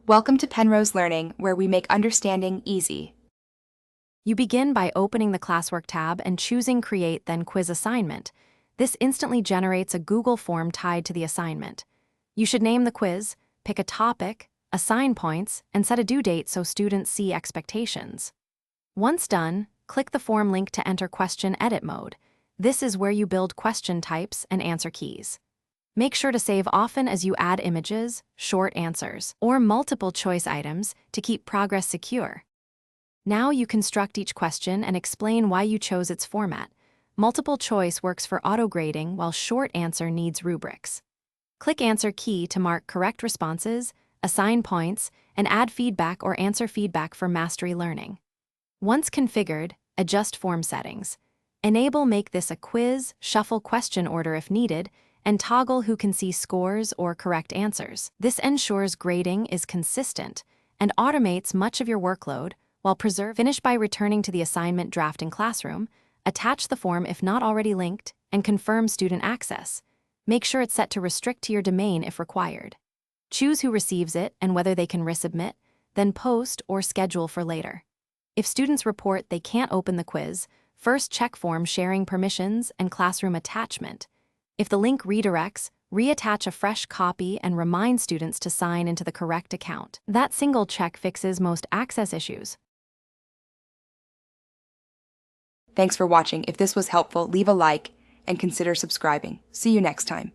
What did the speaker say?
Welcome to Penrose Learning, where we make understanding easy. You begin by opening the Classwork tab and choosing Create, then Quiz Assignment. This instantly generates a Google form tied to the assignment. You should name the quiz, pick a topic, assign points, and set a due date so students see expectations. Once done, click the form link to enter Question Edit mode. This is where you build question types and answer keys. Make sure to save often as you add images, short answers, or multiple choice items to keep progress secure. Now you construct each question and explain why you chose its format. Multiple choice works for auto-grading, while short answer needs rubrics. Click Answer Key to mark correct responses, assign points, and add feedback or answer feedback for mastery learning. Once configured, adjust form settings. Enable Make this a quiz, shuffle question order if needed, and toggle who can see scores or correct answers. This ensures grading is consistent and automates much of your workload while Finish by returning to the assignment draft in Classroom, attach the form if not already linked, and confirm student access. Make sure it's set to restrict to your domain if required. Choose who receives it and whether they can resubmit, then post or schedule for later. If students report they can't open the quiz, first check form sharing permissions and classroom attachment. If the link redirects, reattach a fresh copy and remind students to sign into the correct account. That single check fixes most access issues. Thanks for watching. If this was helpful, leave a like and consider subscribing. See you next time.